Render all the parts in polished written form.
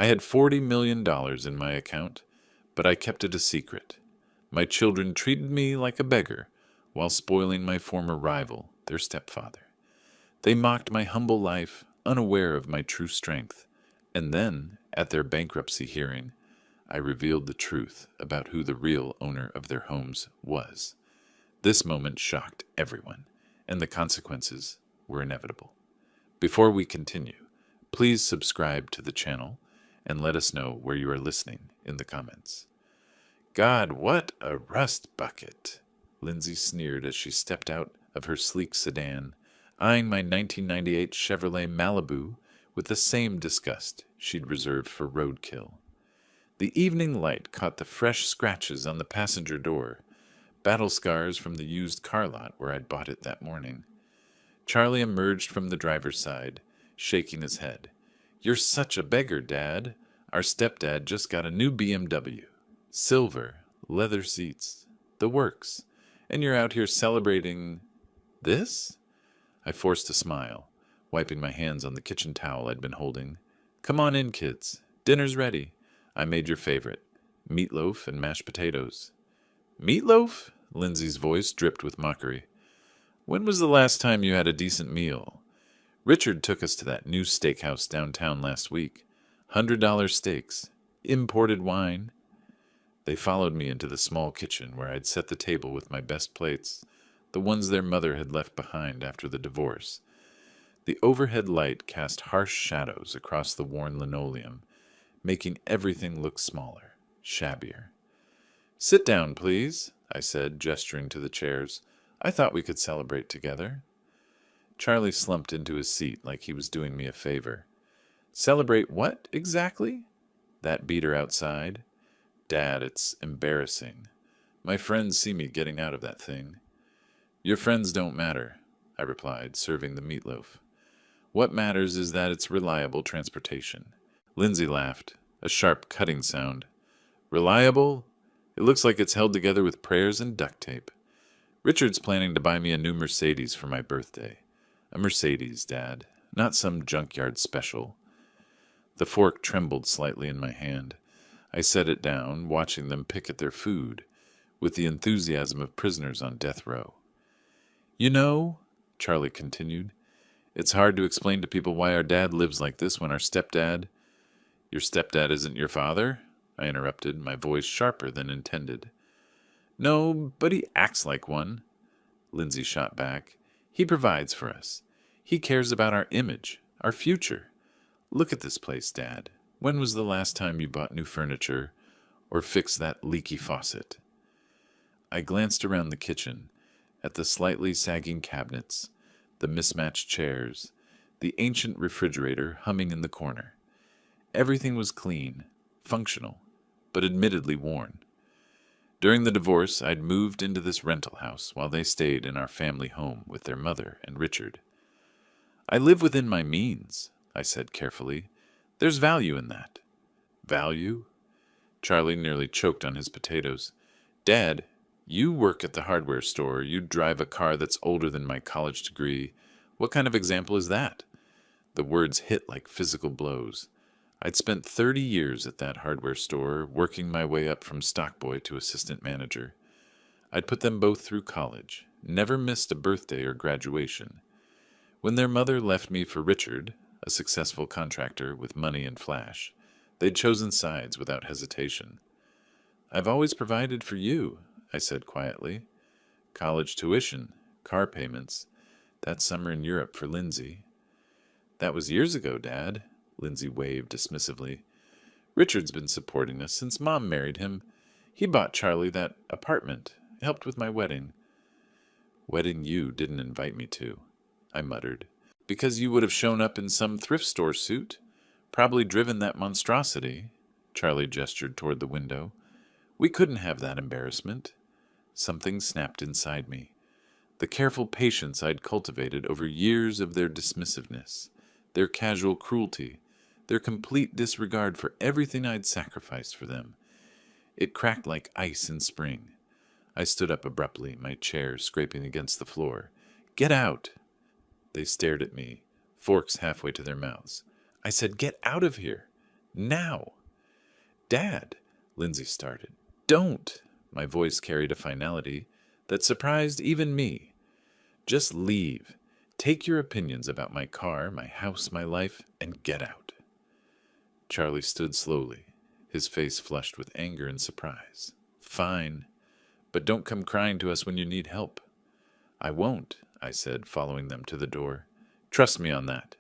I had $40 million in my account, but I kept it a secret. My children treated me like a beggar while spoiling my former rival, their stepfather. They mocked my humble life, unaware of my true strength. And then, at their bankruptcy hearing, I revealed the truth about who the real owner of their homes was. This moment shocked everyone, and the consequences were inevitable. Before we continue, please subscribe to the channel and let us know where you are listening in the comments. God, what a rust bucket! Lindsay sneered as she stepped out of her sleek sedan, eyeing my 1998 Chevrolet Malibu with the same disgust she'd reserved for roadkill. The evening light caught the fresh scratches on the passenger door, battle scars from the used car lot where I'd bought it that morning. Charlie emerged from the driver's side, shaking his head. "You're such a beggar, Dad. Our stepdad just got a new BMW. Silver, leather seats, the works. And you're out here celebrating this?" I forced a smile, wiping my hands on the kitchen towel I'd been holding. "Come on in, kids. Dinner's ready. I made your favorite, meatloaf and mashed potatoes." "Meatloaf?" Lindsay's voice dripped with mockery. "When was the last time you had a decent meal? Richard took us to that new steakhouse downtown last week. $100 steaks, imported wine." They followed me into the small kitchen where I'd set the table with my best plates, the ones their mother had left behind after the divorce. The overhead light cast harsh shadows across the worn linoleum, making everything look smaller, shabbier. "Sit down, please," I said, gesturing to the chairs. "I thought we could celebrate together." Charlie slumped into his seat like he was doing me a favor. "Celebrate what, exactly?" "That beater outside." "Dad, it's embarrassing. My friends see me getting out of that thing." "Your friends don't matter," I replied, serving the meatloaf. "What matters is that it's reliable transportation." Lindsay laughed, a sharp cutting sound. "Reliable? It looks like it's held together with prayers and duct tape. Richard's planning to buy me a new Mercedes for my birthday. A Mercedes, Dad, not some junkyard special." The fork trembled slightly in my hand. I set it down, watching them pick at their food, with the enthusiasm of prisoners on death row. "You know," Charlie continued, "it's hard to explain to people why our dad lives like this when our stepdad—" "Your stepdad isn't your father?" I interrupted, my voice sharper than intended. "No, but he acts like one," Lindsay shot back. "He provides for us. He cares about our image, our future. Look at this place, Dad. When was the last time you bought new furniture or fixed that leaky faucet?" I glanced around the kitchen, at the slightly sagging cabinets, the mismatched chairs, the ancient refrigerator humming in the corner. Everything was clean, functional, but admittedly worn. During the divorce, I'd moved into this rental house while they stayed in our family home with their mother and Richard. "I live within my means," I said carefully. "There's value in that." "Value?" Charlie nearly choked on his potatoes. "Dad, you work at the hardware store. You drive a car that's older than my college degree. What kind of example is that?" The words hit like physical blows. I'd spent 30 years at that hardware store, working my way up from stockboy to assistant manager. I'd put them both through college, never missed a birthday or graduation. When their mother left me for Richard, a successful contractor with money and flash, they'd chosen sides without hesitation. "I've always provided for you," I said quietly. "College tuition, car payments, that summer in Europe for Lindsay." "That was years ago, Dad," Lindsay waved dismissively. "Richard's been supporting us since Mom married him. He bought Charlie that apartment, helped with my wedding." "Wedding you didn't invite me to," I muttered. "Because you would have shown up in some thrift store suit, probably driven that monstrosity." Charlie gestured toward the window. "We couldn't have that embarrassment." Something snapped inside me. The careful patience I'd cultivated over years of their dismissiveness, their casual cruelty, their complete disregard for everything I'd sacrificed for them. It cracked like ice in spring. I stood up abruptly, my chair scraping against the floor. "Get out!" They stared at me, forks halfway to their mouths. I said, "Get out of here!" Now. Dad, Lindsay started. Don't. My voice carried a finality that surprised even me. Just leave. Take your opinions about my car, my house, my life, and get out. Charlie stood slowly, his face flushed with anger and surprise. Fine, but don't come crying to us when you need help. I won't, I said, following them to the door. Trust me on that.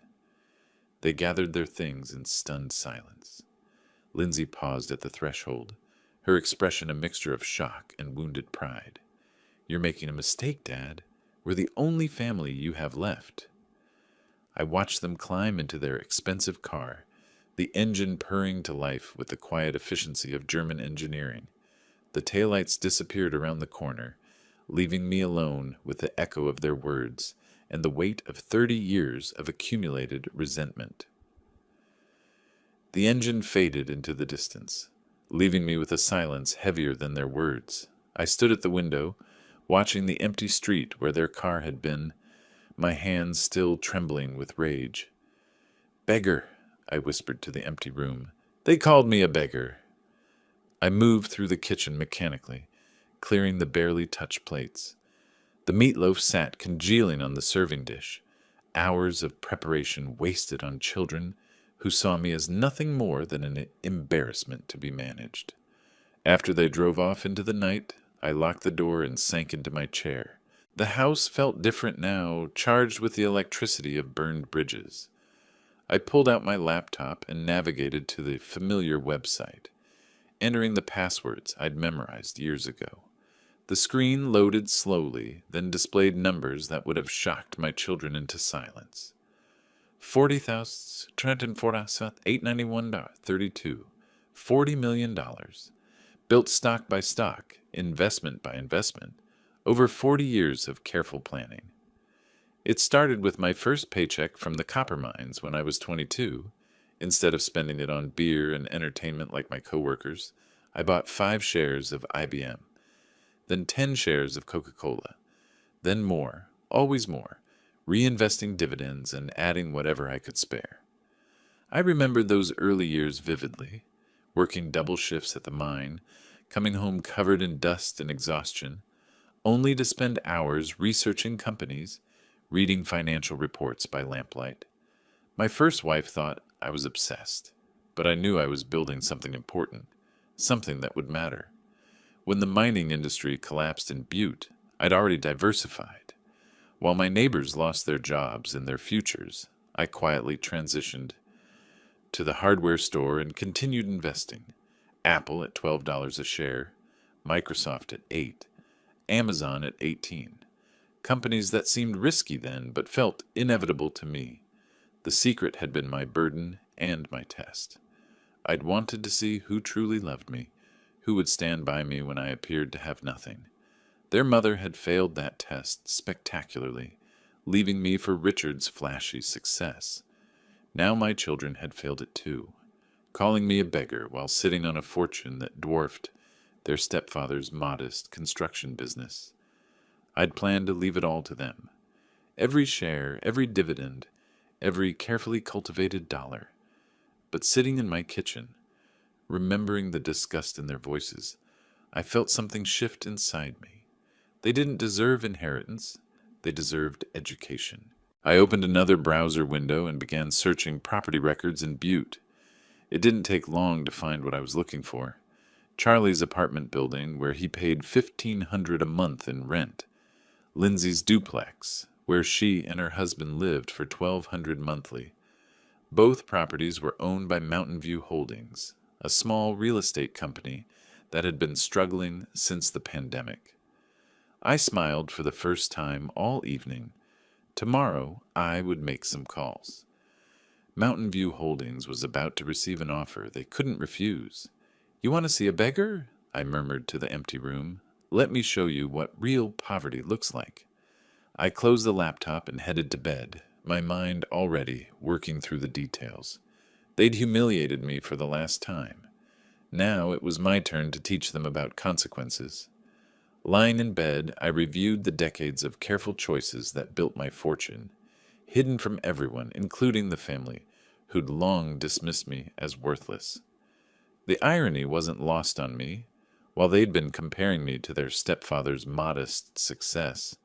They gathered their things in stunned silence. Lindsay paused at the threshold, her expression a mixture of shock and wounded pride. You're making a mistake, Dad. We're the only family you have left. I watched them climb into their expensive car, the engine purring to life with the quiet efficiency of German engineering. The taillights disappeared around the corner, leaving me alone with the echo of their words and the weight of 30 years of accumulated resentment. The engine faded into the distance, leaving me with a silence heavier than their words. I stood at the window, watching the empty street where their car had been, my hands still trembling with rage. Beggar, I whispered to the empty room. They called me a beggar. I moved through the kitchen mechanically, clearing the barely touched plates. The meatloaf sat congealing on the serving dish, hours of preparation wasted on children who saw me as nothing more than an embarrassment to be managed. After they drove off into the night, I locked the door and sank into my chair. The house felt different now, charged with the electricity of burned bridges. I pulled out my laptop and navigated to the familiar website, entering the passwords I'd memorized years ago. The screen loaded slowly, then displayed numbers that would have shocked my children into silence. 40,891.32. $40 million. Built stock by stock, investment by investment, over 40 years of careful planning. It started with my first paycheck from the copper mines when I was 22. Instead of spending it on beer and entertainment like my coworkers, I bought 5 shares of IBM, then 10 shares of Coca-Cola, then more, always more, reinvesting dividends and adding whatever I could spare. I remembered those early years vividly, working double shifts at the mine, coming home covered in dust and exhaustion, only to spend hours researching companies, reading financial reports by lamplight. My first wife thought I was obsessed, but I knew I was building something important, something that would matter. When the mining industry collapsed in Butte, I'd already diversified. While my neighbors lost their jobs and their futures, I quietly transitioned to the hardware store and continued investing. Apple at $12 a share, Microsoft at $8, Amazon at $18. Companies that seemed risky then but felt inevitable to me. The secret had been my burden and my test. I'd wanted to see who truly loved me, who would stand by me when I appeared to have nothing. Their mother had failed that test spectacularly, leaving me for Richard's flashy success. Now my children had failed it too, calling me a beggar while sitting on a fortune that dwarfed their stepfather's modest construction business. I'd planned to leave it all to them. Every share, every dividend, every carefully cultivated dollar. But sitting in my kitchen, remembering the disgust in their voices, I felt something shift inside me. They didn't deserve inheritance. They deserved education. I opened another browser window and began searching property records in Butte. It didn't take long to find what I was looking for. Charlie's apartment building, where he paid $1,500 a month in rent. Lindsay's duplex, where she and her husband lived for $1,200 monthly. Both properties were owned by Mountain View Holdings, a small real estate company that had been struggling since the pandemic. I smiled for the first time all evening. Tomorrow, I would make some calls. Mountain View Holdings was about to receive an offer they couldn't refuse. "You want to see a beggar?" I murmured to the empty room. "Let me show you what real poverty looks like." I closed the laptop and headed to bed, my mind already working through the details. They'd humiliated me for the last time. Now it was my turn to teach them about consequences. Lying in bed, I reviewed the decades of careful choices that built my fortune, hidden from everyone, including the family, who'd long dismissed me as worthless. The irony wasn't lost on me. While they'd been comparing me to their stepfather's modest success,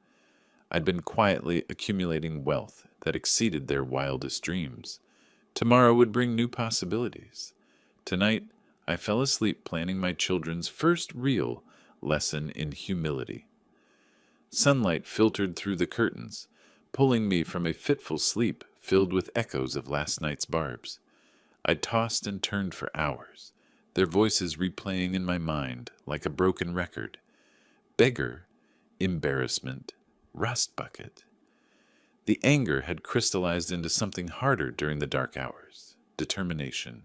I'd been quietly accumulating wealth that exceeded their wildest dreams. Tomorrow would bring new possibilities. Tonight, I fell asleep planning my children's first real lesson in humility. Sunlight filtered through the curtains, pulling me from a fitful sleep filled with echoes of last night's barbs. I tossed and turned for hours, their voices replaying in my mind like a broken record. Beggar, embarrassment, rust bucket. The anger had crystallized into something harder during the dark hours, determination.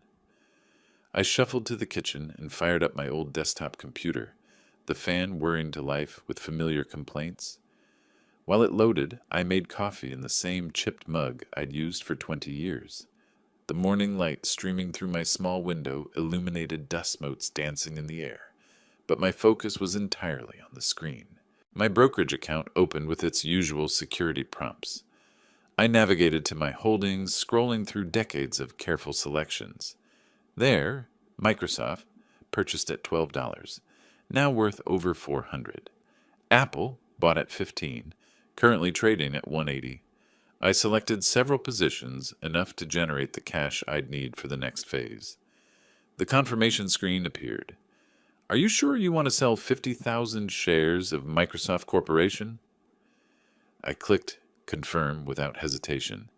I shuffled to the kitchen and fired up my old desktop computer, the fan whirring to life with familiar complaints. While it loaded, I made coffee in the same chipped mug I'd used for 20 years. The morning light streaming through my small window illuminated dust motes dancing in the air, but my focus was entirely on the screen. My brokerage account opened with its usual security prompts. I navigated to my holdings, scrolling through decades of careful selections. There, Microsoft, purchased at $12, now worth over $400. Apple, bought at $15, currently trading at $180. I selected several positions, enough to generate the cash I'd need for the next phase. The confirmation screen appeared. Are you sure you want to sell 50,000 shares of Microsoft Corporation? I clicked confirm without hesitation.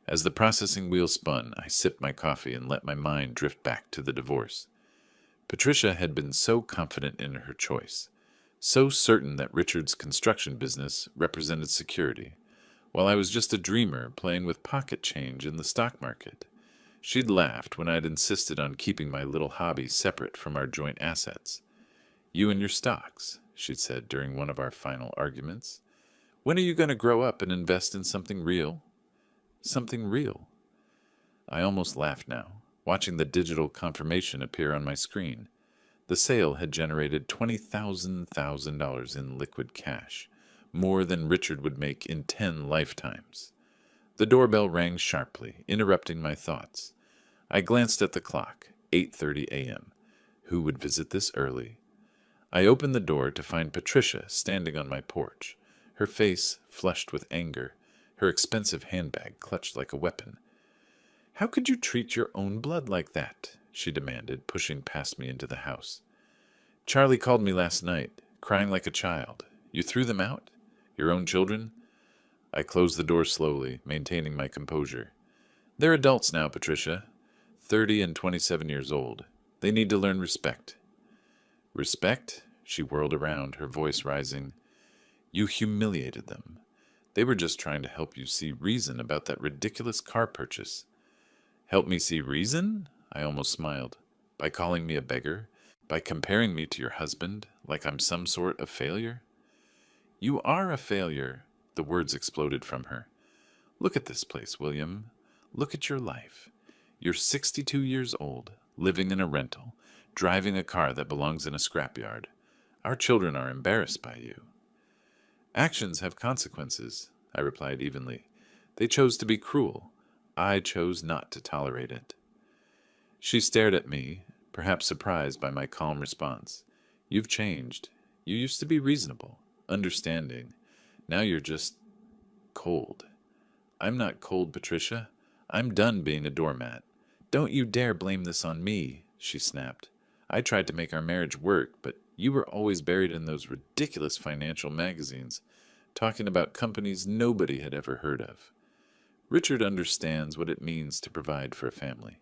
As the processing wheel spun, I sipped my coffee and let my mind drift back to the divorce. Patricia had been so confident in her choice, so certain that Richard's construction business represented security, while I was just a dreamer playing with pocket change in the stock market. She'd laughed when I'd insisted on keeping my little hobby separate from our joint assets. You and your stocks, she'd said during one of our final arguments. When are you going to grow up and invest in something real? Something real. I almost laughed now, watching the digital confirmation appear on my screen. The sale had generated $20,000 in liquid cash, more than Richard would make in 10 lifetimes. The doorbell rang sharply, interrupting my thoughts. I glanced at the clock, 8:30 a.m. Who would visit this early? I opened the door to find Patricia standing on my porch, her face flushed with anger, her expensive handbag clutched like a weapon. How could you treat your own blood like that? She demanded, pushing past me into the house. Charlie called me last night, crying like a child. You threw them out? Your own children? I closed the door slowly, maintaining my composure. They're adults now, Patricia. 30 and 27 years old. They need to learn respect. Respect? She whirled around, her voice rising. You humiliated them. They were just trying to help you see reason about that ridiculous car purchase. Help me see reason? I almost smiled. By calling me a beggar? By comparing me to your husband, like I'm some sort of failure? You are a failure, the words exploded from her. Look at this place, William. Look at your life. You're 62 years old, living in a rental, driving a car that belongs in a scrapyard. Our children are embarrassed by you. Actions have consequences, I replied evenly. They chose to be cruel. I chose not to tolerate it. She stared at me, perhaps surprised by my calm response. You've changed. You used to be reasonable, understanding. Now you're just cold. I'm not cold, Patricia. I'm done being a doormat. Don't you dare blame this on me, she snapped. I tried to make our marriage work, but you were always buried in those ridiculous financial magazines, talking about companies nobody had ever heard of. Richard understands what it means to provide for a family.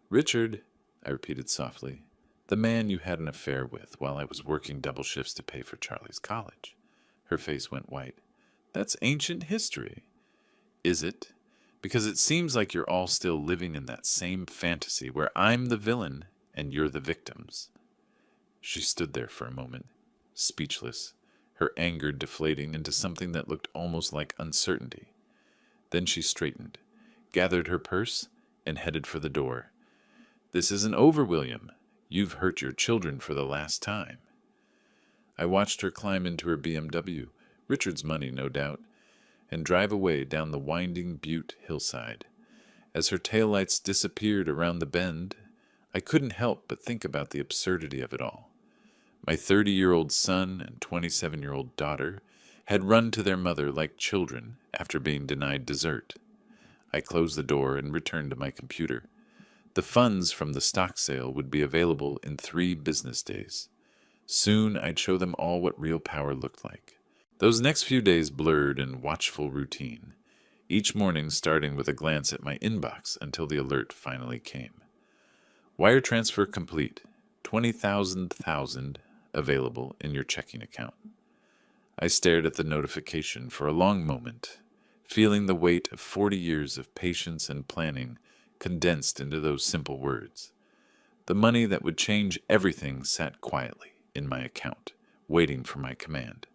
Richard, I repeated softly, the man you had an affair with while I was working double shifts to pay for Charlie's college. Her face went white. That's ancient history. Is it? Because it seems like you're all still living in that same fantasy where I'm the villain and you're the victims. She stood there for a moment, speechless, her anger deflating into something that looked almost like uncertainty. Then she straightened, gathered her purse, and headed for the door. This isn't over, William. You've hurt your children for the last time. I watched her climb into her BMW, Richard's money no doubt, and drive away down the winding Butte hillside. As her taillights disappeared around the bend, I couldn't help but think about the absurdity of it all. My 30-year-old son and 27-year-old daughter had run to their mother like children after being denied dessert. I closed the door and returned to my computer. The funds from the stock sale would be available in 3 business days. Soon I'd show them all what real power looked like. Those next few days blurred in watchful routine, each morning starting with a glance at my inbox until the alert finally came. Wire transfer complete. 20,000 available in your checking account. I stared at the notification for a long moment, feeling the weight of 40 years of patience and planning condensed into those simple words. The money that would change everything sat quietly in my account, waiting for my command.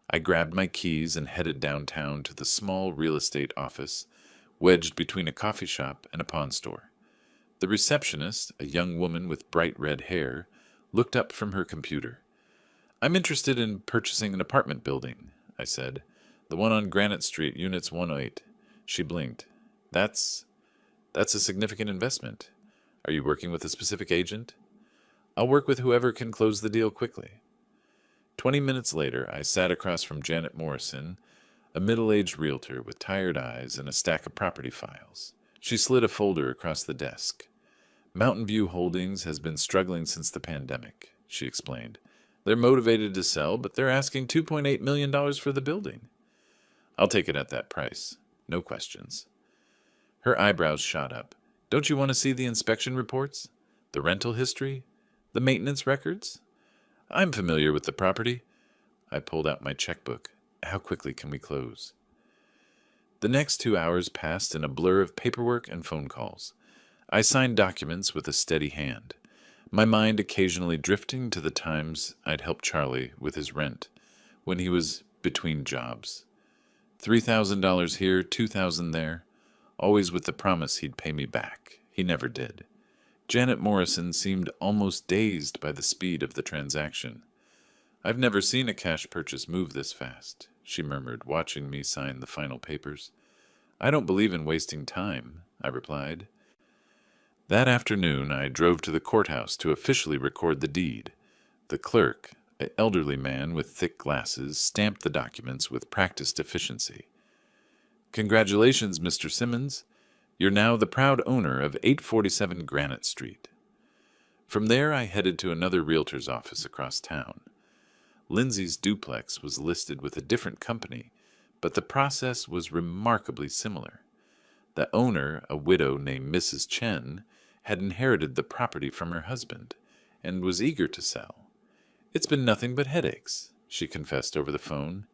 I grabbed my keys and headed downtown to the small real estate office, wedged between a coffee shop and a pawn store. The receptionist, a young woman with bright red hair, looked up from her computer. "I'm interested in purchasing an apartment building," I said. "The one on Granite Street, Units 108. She blinked. That's a significant investment. Are you working with a specific agent?" "I'll work with whoever can close the deal quickly." 20 minutes later, I sat across from Janet Morrison, a middle-aged realtor with tired eyes and a stack of property files. She slid a folder across the desk. "Mountain View Holdings has been struggling since the pandemic," she explained. "They're motivated to sell, but they're asking $2.8 million for the building." "I'll take it at that price. No questions." Her eyebrows shot up. "Don't you want to see the inspection reports? The rental history? The maintenance records?" "I'm familiar with the property." I pulled out my checkbook. "How quickly can we close?" The next 2 hours passed in a blur of paperwork and phone calls. I signed documents with a steady hand, my mind occasionally drifting to the times I'd helped Charlie with his rent, when he was between jobs. $3,000 here, $2,000 there, always with the promise he'd pay me back. He never did. Janet Morrison seemed almost dazed by the speed of the transaction. "I've never seen a cash purchase move this fast," she murmured, watching me sign the final papers. "I don't believe in wasting time," I replied. That afternoon, I drove to the courthouse to officially record the deed. The clerk, an elderly man with thick glasses, stamped the documents with practiced efficiency. "Congratulations, Mr. Simmons. You're now the proud owner of 847 Granite Street." From there, I headed to another realtor's office across town. Lindsay's duplex was listed with a different company, but the process was remarkably similar. The owner, a widow named Mrs. Chen, had inherited the property from her husband and was eager to sell. "It's been nothing but headaches," she confessed over the phone.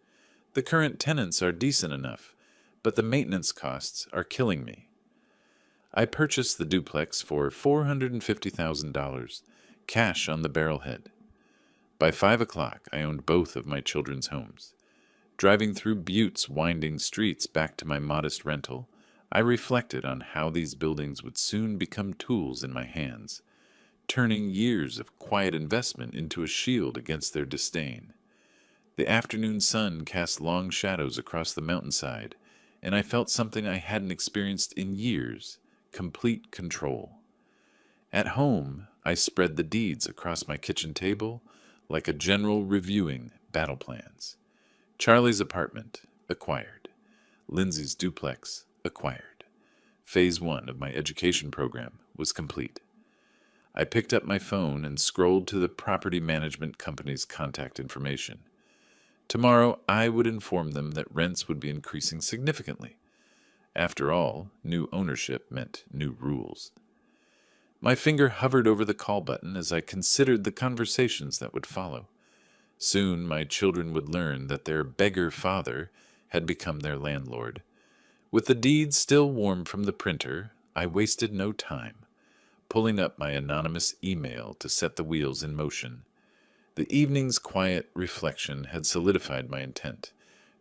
"The current tenants are decent enough, but the maintenance costs are killing me." I purchased the duplex for $450,000, cash on the barrelhead. By 5 o'clock, I owned both of my children's homes. Driving through Butte's winding streets back to my modest rental, I reflected on how these buildings would soon become tools in my hands, turning years of quiet investment into a shield against their disdain. The afternoon sun cast long shadows across the mountainside, and I felt something I hadn't experienced in years: complete control. At home, I spread the deeds across my kitchen table like a general reviewing battle plans. Charlie's apartment, acquired. Lindsay's duplex, acquired. Phase 1 of my education program was complete. I picked up my phone and scrolled to the property management company's contact information. Tomorrow, I would inform them that rents would be increasing significantly. After all, new ownership meant new rules. My finger hovered over the call button as I considered the conversations that would follow. Soon my children would learn that their beggar father had become their landlord. With the deed still warm from the printer, I wasted no time, pulling up my anonymous email to set the wheels in motion. The evening's quiet reflection had solidified my intent,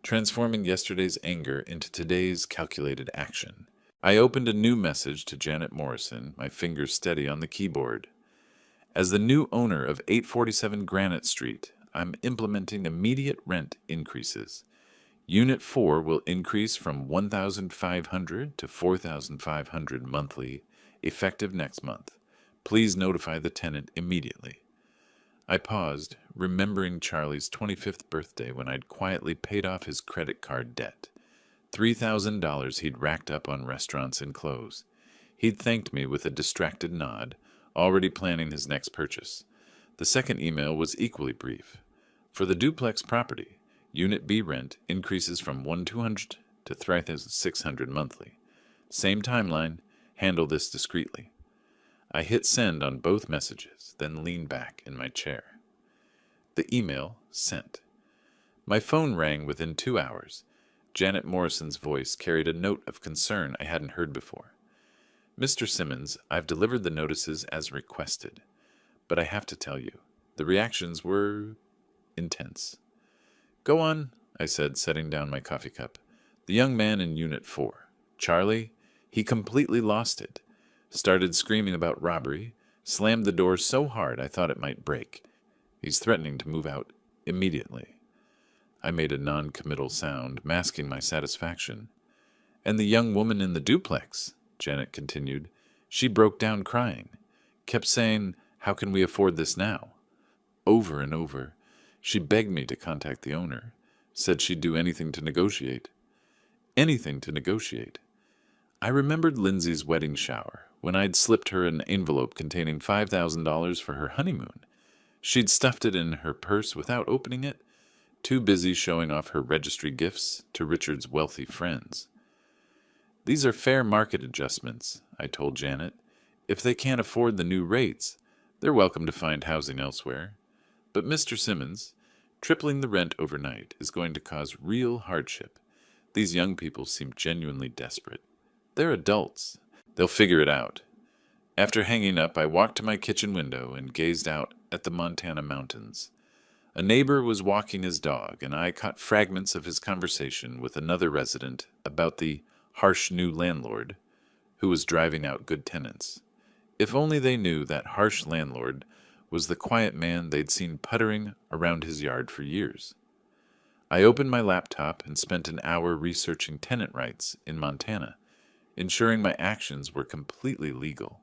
transforming yesterday's anger into today's calculated action. I opened a new message to Janet Morrison, my fingers steady on the keyboard. "As the new owner of 847 Granite Street, I'm implementing immediate rent increases. Unit 4 will increase from 1,500 to 4,500 monthly, effective next month. Please notify the tenant immediately. I paused, remembering Charlie's 25th birthday when I'd quietly paid off his credit card debt. $3,000 he'd racked up on restaurants and clothes. He'd thanked me with a distracted nod, already planning his next purchase. The second email was equally brief. For the duplex property, Unit B rent increases from 1,200 to 3,600 monthly. Same timeline, handle this discreetly. I hit send on both messages, then leaned back in my chair. The email sent. My phone rang within 2 hours. Janet Morrison's voice carried a note of concern I hadn't heard before. Mr. Simmons, I've delivered the notices as requested. But I have to tell you, the reactions were intense. Go on, I said, setting down my coffee cup. The young man in Unit 4, Charlie, he completely lost it. Started screaming about robbery, slammed the door so hard I thought it might break. He's threatening to move out immediately. I made a non-committal sound, masking my satisfaction. And the young woman in the duplex, Janet continued, she broke down crying, kept saying, how can we afford this now? Over and over. She begged me to contact the owner, said she'd do anything to negotiate. Anything to negotiate. I remembered Lindsay's wedding shower, when I'd slipped her an envelope containing $5,000 for her honeymoon. She'd stuffed it in her purse without opening it, too busy showing off her registry gifts to Richard's wealthy friends. These are fair market adjustments, I told Janet. If they can't afford the new rates, they're welcome to find housing elsewhere. But Mr. Simmons, tripling the rent overnight is going to cause real hardship. These young people seem genuinely desperate. They're adults. They'll figure it out. After hanging up, I walked to my kitchen window and gazed out at the Montana mountains. A neighbor was walking his dog, and I caught fragments of his conversation with another resident about the harsh new landlord who was driving out good tenants. If only they knew that harsh landlord was the quiet man they'd seen puttering around his yard for years. I opened my laptop and spent an hour researching tenant rights in Montana, ensuring my actions were completely legal.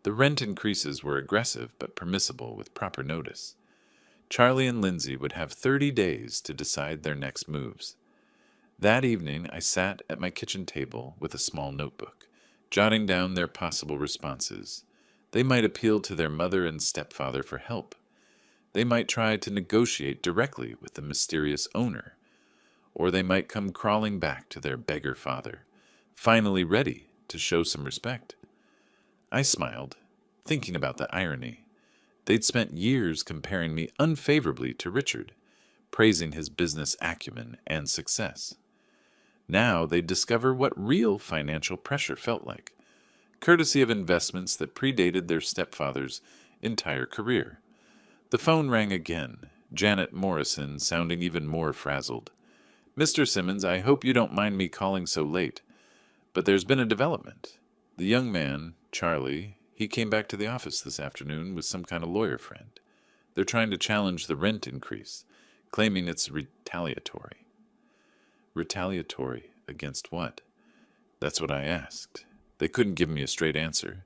The rent increases were aggressive but permissible with proper notice. Charlie and Lindsay would have 30 days to decide their next moves. That evening, I sat at my kitchen table with a small notebook, jotting down their possible responses. They might appeal to their mother and stepfather for help. They might try to negotiate directly with the mysterious owner, or they might come crawling back to their beggar father, finally ready to show some respect. I smiled, thinking about the irony. They'd spent years comparing me unfavorably to Richard, praising his business acumen and success. Now they'd discover what real financial pressure felt like, courtesy of investments that predated their stepfather's entire career. The phone rang again, Janet Morrison sounding even more frazzled. Mr. Simmons, I hope you don't mind me calling so late, but there's been a development. The young man, Charlie, he came back to the office this afternoon with some kind of lawyer friend. They're trying to challenge the rent increase, claiming it's retaliatory. Retaliatory against what? That's what I asked. They couldn't give me a straight answer.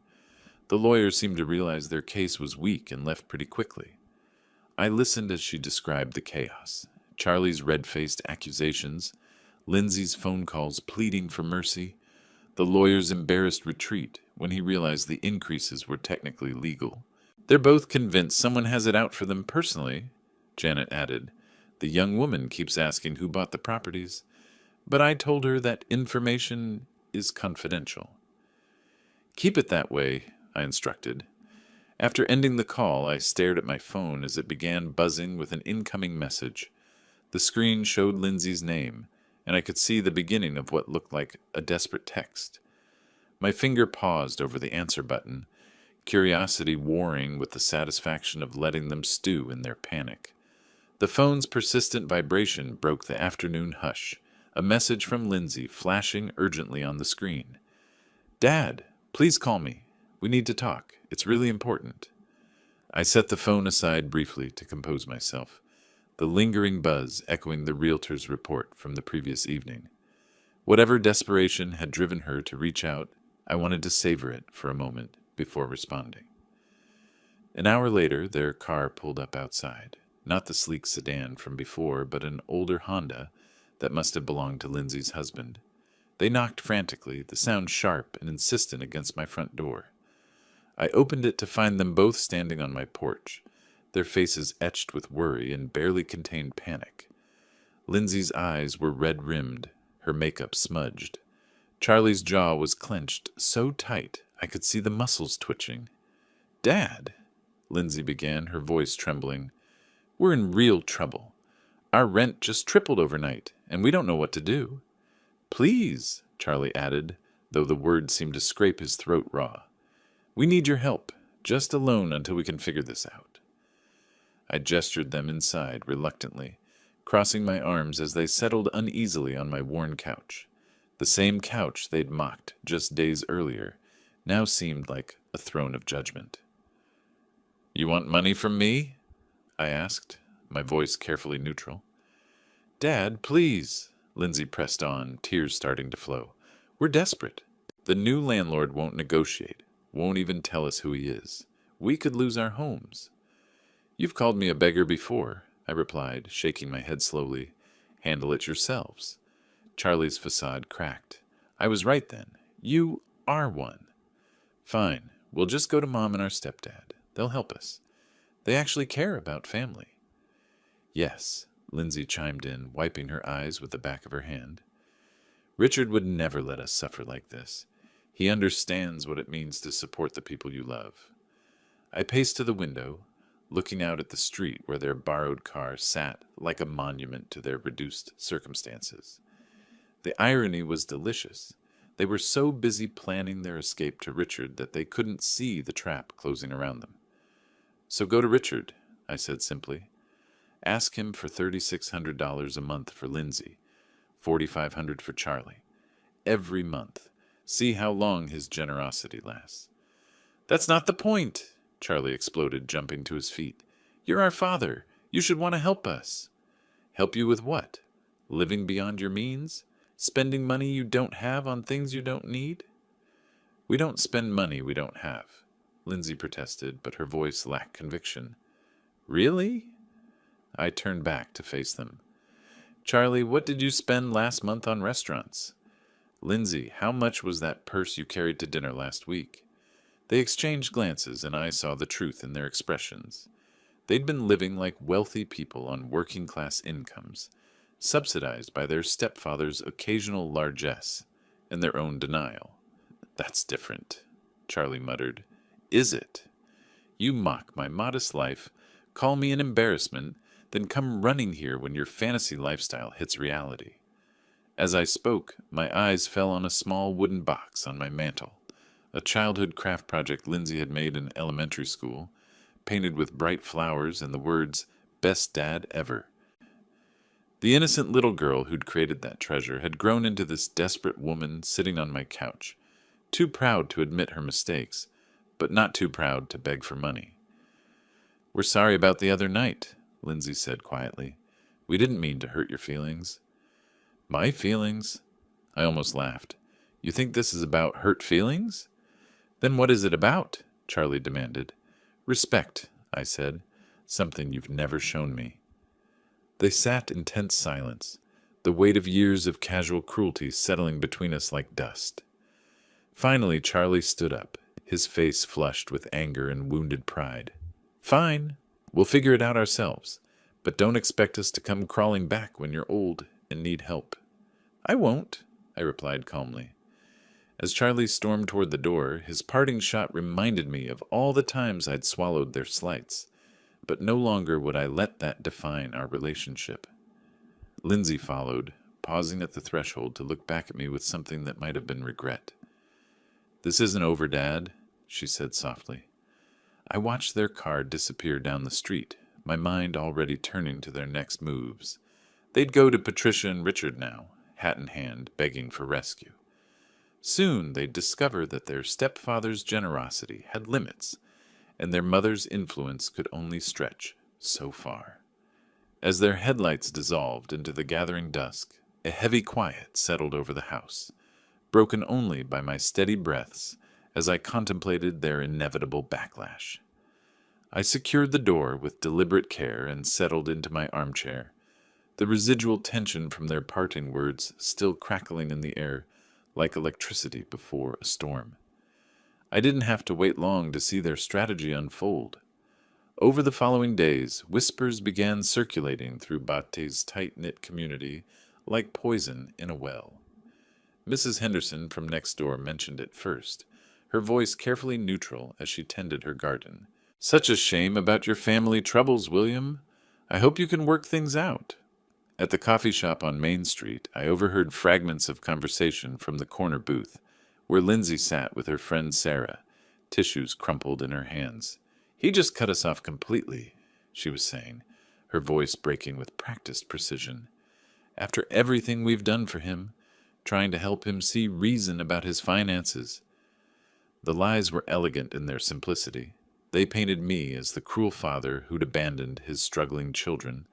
The lawyers seemed to realize their case was weak and left pretty quickly. I listened as she described the chaos, Charlie's red-faced accusations, Lindsay's phone calls pleading for mercy, the lawyer's embarrassed retreat when he realized the increases were technically legal. They're both convinced someone has it out for them personally, Janet added. The young woman keeps asking who bought the properties, but I told her that information is confidential. Keep it that way, I instructed. After ending the call, I stared at my phone as it began buzzing with an incoming message. The screen showed Lindsay's name, and I could see the beginning of what looked like a desperate text. My finger paused over the answer button, curiosity warring with the satisfaction of letting them stew in their panic. The phone's persistent vibration broke the afternoon hush, a message from Lindsay flashing urgently on the screen. Dad, please call me. We need to talk. It's really important. I set the phone aside briefly to compose myself. the lingering buzz echoing the realtor's report from the previous evening. Whatever desperation had driven her to reach out, I wanted to savor it for a moment before responding. An hour later, their car pulled up outside. Not the sleek sedan from before, but an older Honda that must have belonged to Lindsay's husband. They knocked frantically, the sound sharp and insistent against my front door. I opened it to find them both standing on my porch, their faces etched with worry and barely contained panic. Lindsay's eyes were red-rimmed, her makeup smudged. Charlie's jaw was clenched so tight I could see the muscles twitching. "Dad," Lindsay began, her voice trembling, "we're in real trouble. Our rent just tripled overnight, and we don't know what to do." "Please," Charlie added, though the words seemed to scrape his throat raw. "We need your help, just a loan until we can figure this out." I gestured them inside reluctantly, crossing my arms as they settled uneasily on my worn couch. The same couch they'd mocked just days earlier now seemed like a throne of judgment. "You want money from me?" I asked, my voice carefully neutral. "Dad, please," Lindsay pressed on, tears starting to flow. "We're desperate. The new landlord won't negotiate, won't even tell us who he is. We could lose our homes." "You've called me a beggar before," I replied, shaking my head slowly. "Handle it yourselves." Charlie's facade cracked. "I was right then. You are one." "Fine. We'll just go to Mom and our stepdad. They'll help us. They actually care about family." "Yes," Lindsay chimed in, wiping her eyes with the back of her hand. "Richard would never let us suffer like this. He understands what it means to support the people you love." I paced to the window, looking out at the street where their borrowed car sat like a monument to their reduced circumstances. The irony was delicious. They were so busy planning their escape to Richard that they couldn't see the trap closing around them. "So go to Richard," I said simply. "Ask him for $3,600 a month for Lindsay, $4,500 for Charlie. Every month. See how long his generosity lasts." "That's not the point," Charlie exploded, jumping to his feet. "You're our father. You should want to help us." "Help you with what? Living beyond your means? Spending money you don't have on things you don't need?" "We don't spend money we don't have," Lindsay protested, but her voice lacked conviction. "Really?" I turned back to face them. "Charlie, what did you spend last month on restaurants?" "Lindsay, how much was that purse you carried to dinner last week?" They exchanged glances, and I saw the truth in their expressions. They'd been living like wealthy people on working-class incomes, subsidized by their stepfather's occasional largesse and their own denial. "That's different," Charlie muttered. "Is it? You mock my modest life, call me an embarrassment, then come running here when your fantasy lifestyle hits reality." As I spoke, my eyes fell on a small wooden box on my mantel, a childhood craft project Lindsay had made in elementary school, painted with bright flowers and the words, "Best Dad Ever." The innocent little girl who'd created that treasure had grown into this desperate woman sitting on my couch, too proud to admit her mistakes, but not too proud to beg for money. "We're sorry about the other night," Lindsay said quietly. "We didn't mean to hurt your feelings." "My feelings?" I almost laughed. "You think this is about hurt feelings?" "Then what is it about?" Charlie demanded. "Respect," I said. "Something you've never shown me." They sat in tense silence, the weight of years of casual cruelty settling between us like dust. Finally, Charlie stood up, his face flushed with anger and wounded pride. "Fine, we'll figure it out ourselves, but don't expect us to come crawling back when you're old and need help." "I won't," I replied calmly. As Charlie stormed toward the door, his parting shot reminded me of all the times I'd swallowed their slights, but no longer would I let that define our relationship. Lindsay followed, pausing at the threshold to look back at me with something that might have been regret. "This isn't over, Dad," she said softly. I watched their car disappear down the street, my mind already turning to their next moves. They'd go to Patricia and Richard now, hat in hand, begging for rescue. Soon they'd discover that their stepfather's generosity had limits, and their mother's influence could only stretch so far. As their headlights dissolved into the gathering dusk, a heavy quiet settled over the house, broken only by my steady breaths as I contemplated their inevitable backlash. I secured the door with deliberate care and settled into my armchair, the residual tension from their parting words still crackling in the air like electricity before a storm. I didn't have to wait long to see their strategy unfold. Over the following days, whispers began circulating through Bate's tight-knit community like poison in a well. Mrs. Henderson from next door mentioned it first, her voice carefully neutral as she tended her garden. "Such a shame about your family troubles, William. I hope you can work things out." At the coffee shop on Main Street, I overheard fragments of conversation from the corner booth, where Lindsay sat with her friend Sarah, tissues crumpled in her hands. "He just cut us off completely," she was saying, her voice breaking with practiced precision. "After everything we've done for him, trying to help him see reason about his finances." The lies were elegant in their simplicity. They painted me as the cruel father who'd abandoned his struggling children,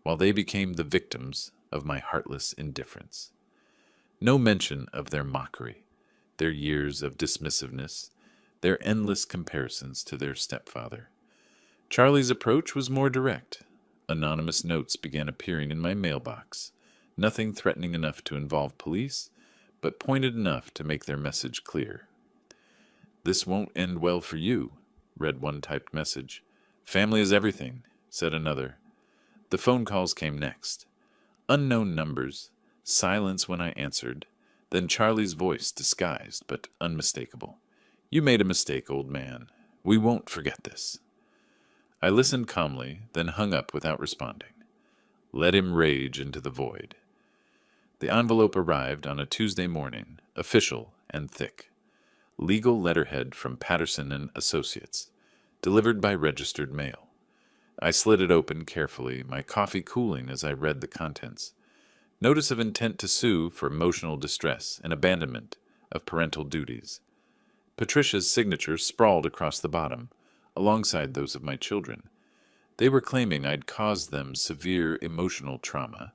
while they became the victims of my heartless indifference. No mention of their mockery, their years of dismissiveness, their endless comparisons to their stepfather. Charlie's approach was more direct. Anonymous notes began appearing in my mailbox, nothing threatening enough to involve police, but pointed enough to make their message clear. "This won't end well for you," read one typed message. "Family is everything," said another. The phone calls came next. Unknown numbers, silence when I answered, then Charlie's voice disguised but unmistakable. "You made a mistake, old man. We won't forget this." I listened calmly, then hung up without responding. Let him rage into the void. The envelope arrived on a Tuesday morning, official and thick. Legal letterhead from Patterson and Associates, delivered by registered mail. I slid it open carefully, my coffee cooling as I read the contents. Notice of intent to sue for emotional distress and abandonment of parental duties. Patricia's signature sprawled across the bottom, alongside those of my children. They were claiming I'd caused them severe emotional trauma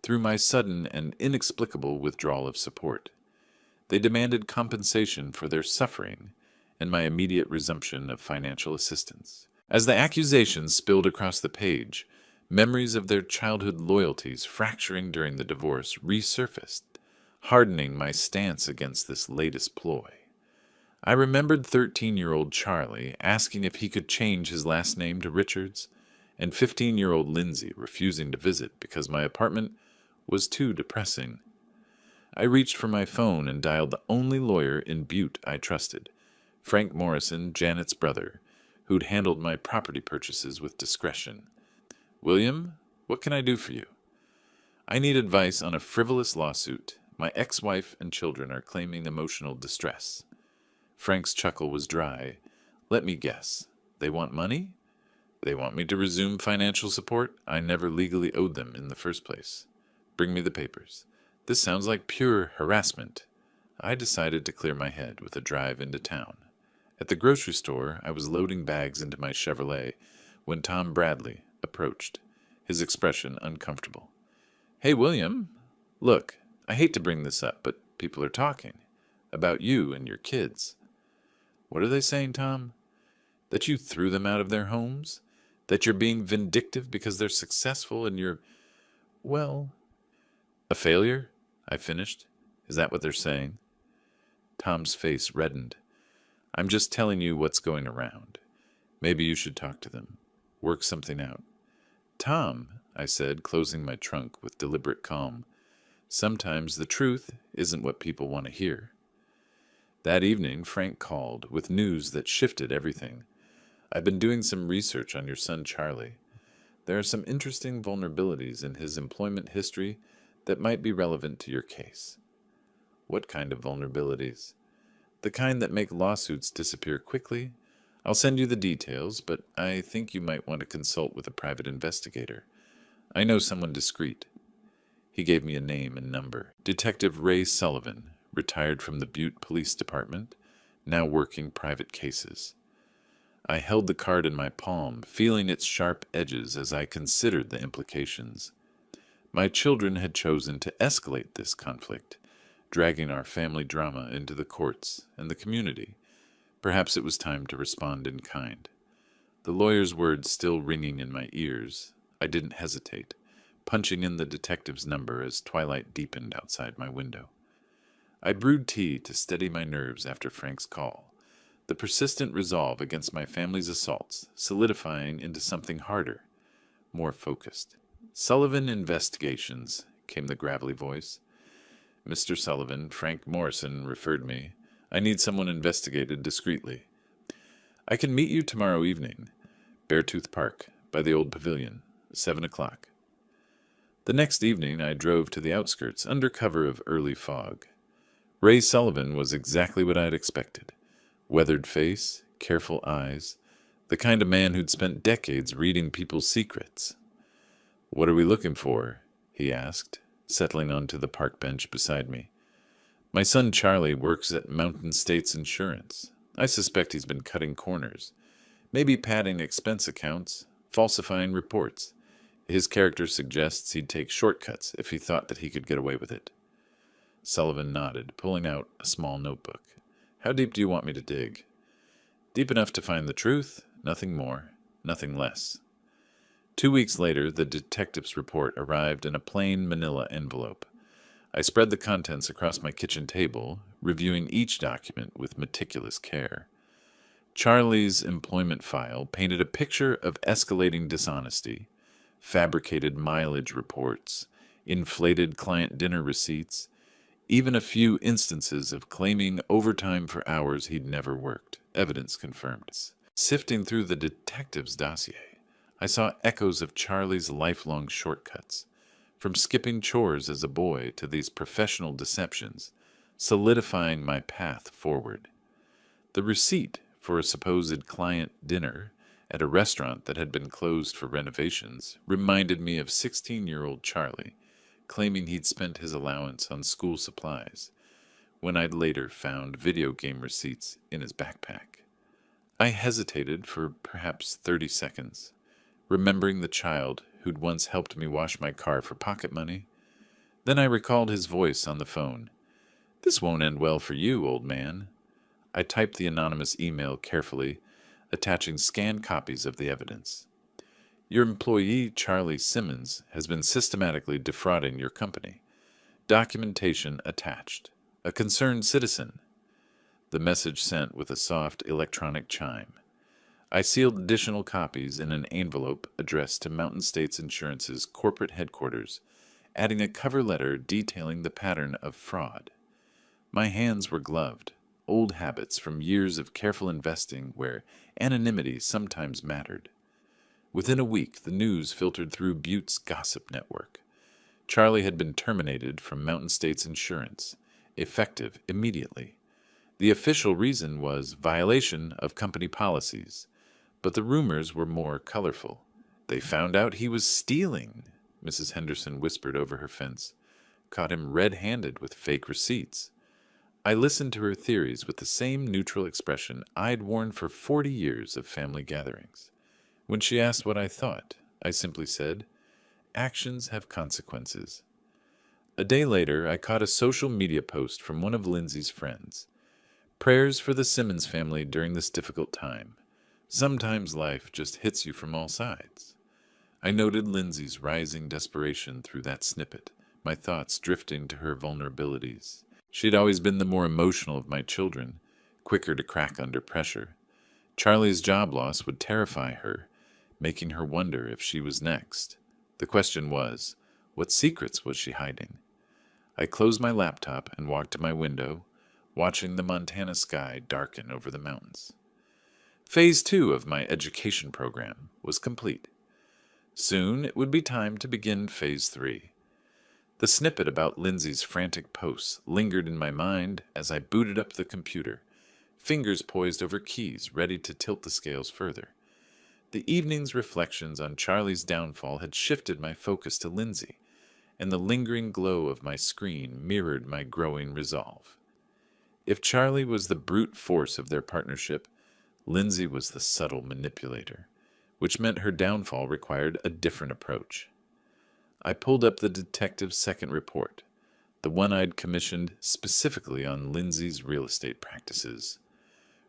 through my sudden and inexplicable withdrawal of support. They demanded compensation for their suffering and my immediate resumption of financial assistance. As the accusations spilled across the page, memories of their childhood loyalties fracturing during the divorce resurfaced, hardening my stance against this latest ploy. I remembered 13-year-old Charlie asking if he could change his last name to Richards, and 15-year-old Lindsay refusing to visit because my apartment was too depressing. I reached for my phone and dialed the only lawyer in Butte I trusted, Frank Morrison, Janet's brother, who'd handled my property purchases with discretion. "William, what can I do for you?" "I need advice on a frivolous lawsuit. My ex-wife and children are claiming emotional distress." Frank's chuckle was dry. "Let me guess. They want money? They want me to resume financial support I never legally owed them in the first place. Bring me the papers." This sounds like pure harassment. I decided to clear my head with a drive into town. At the grocery store, I was loading bags into my Chevrolet when Tom Bradley approached, his expression uncomfortable. "Hey, William. Look, I hate to bring this up, but people are talking about you and your kids." "What are they saying, Tom?" "That you threw them out of their homes? That you're being vindictive because they're successful and you're, well, a failure?" I finished. "Is that what they're saying?" Tom's face reddened. "I'm just telling you what's going around. Maybe you should talk to them. Work something out." "Tom," I said, closing my trunk with deliberate calm, "sometimes the truth isn't what people want to hear." That evening, Frank called with news that shifted everything. "I've been doing some research on your son Charlie. There are some interesting vulnerabilities in his employment history that might be relevant to your case." "What kind of vulnerabilities?" "The kind that make lawsuits disappear quickly. I'll send you the details, but I think you might want to consult with a private investigator. I know someone discreet." He gave me a name and number. Detective Ray Sullivan, retired from the Butte Police Department, now working private cases. I held the card in my palm, feeling its sharp edges as I considered the implications. My children had chosen to escalate this conflict, dragging our family drama into the courts and the community. Perhaps it was time to respond in kind. The lawyer's words still ringing in my ears, I didn't hesitate, punching in the detective's number as twilight deepened outside my window. I brewed tea to steady my nerves after Frank's call, the persistent resolve against my family's assaults solidifying into something harder, more focused. "Sullivan Investigations," came the gravelly voice. "Mr. Sullivan, Frank Morrison referred me. I need someone investigated discreetly. I can meet you tomorrow evening. Beartooth Park, by the old pavilion, 7 o'clock. The next evening I drove to the outskirts under cover of early fog. Ray Sullivan was exactly what I'd expected. Weathered face, careful eyes, the kind of man who'd spent decades reading people's secrets. "What are we looking for?" he asked, settling onto the park bench beside me. "My son Charlie works at Mountain States Insurance. I suspect he's been cutting corners. Maybe padding expense accounts, falsifying reports. His character suggests he'd take shortcuts if he thought that he could get away with it." Sullivan nodded, pulling out a small notebook. "How deep do you want me to dig?" "Deep enough to find the truth, nothing more, nothing less." 2 weeks later, the detective's report arrived in a plain manila envelope. I spread the contents across my kitchen table, reviewing each document with meticulous care. Charlie's employment file painted a picture of escalating dishonesty, fabricated mileage reports, inflated client dinner receipts, even a few instances of claiming overtime for hours he'd never worked, evidence confirmed. Sifting through the detective's dossier, I saw echoes of Charlie's lifelong shortcuts, from skipping chores as a boy to these professional deceptions, solidifying my path forward. The receipt for a supposed client dinner at a restaurant that had been closed for renovations reminded me of 16-year-old Charlie, claiming he'd spent his allowance on school supplies, when I'd later found video game receipts in his backpack. I hesitated for perhaps 30 seconds, remembering the child who'd once helped me wash my car for pocket money. Then I recalled his voice on the phone. "This won't end well for you, old man." I typed the anonymous email carefully, attaching scanned copies of the evidence. "Your employee, Charlie Simmons, has been systematically defrauding your company. Documentation attached. A concerned citizen." The message sent with a soft electronic chime. I sealed additional copies in an envelope addressed to Mountain States Insurance's corporate headquarters, adding a cover letter detailing the pattern of fraud. My hands were gloved, old habits from years of careful investing where anonymity sometimes mattered. Within a week, the news filtered through Butte's gossip network. Charlie had been terminated from Mountain States Insurance, effective immediately. The official reason was violation of company policies, but the rumors were more colorful. "They found out he was stealing," Mrs. Henderson whispered over her fence. "Caught him red-handed with fake receipts." I listened to her theories with the same neutral expression I'd worn for 40 years of family gatherings. When she asked what I thought, I simply said, "Actions have consequences." A day later, I caught a social media post from one of Lindsay's friends. "Prayers for the Simmons family during this difficult time. Sometimes life just hits you from all sides." I noted Lindsay's rising desperation through that snippet, my thoughts drifting to her vulnerabilities. She'd always been the more emotional of my children, quicker to crack under pressure. Charlie's job loss would terrify her, making her wonder if she was next. The question was, what secrets was she hiding? I closed my laptop and walked to my window, watching the Montana sky darken over the mountains. Phase 2 of my education program was complete. Soon it would be time to begin Phase 3. The snippet about Lindsay's frantic posts lingered in my mind as I booted up the computer, fingers poised over keys ready to tilt the scales further. The evening's reflections on Charlie's downfall had shifted my focus to Lindsay, and the lingering glow of my screen mirrored my growing resolve. If Charlie was the brute force of their partnership, Lindsay was the subtle manipulator, which meant her downfall required a different approach. I pulled up the detective's second report, the one I'd commissioned specifically on Lindsay's real estate practices.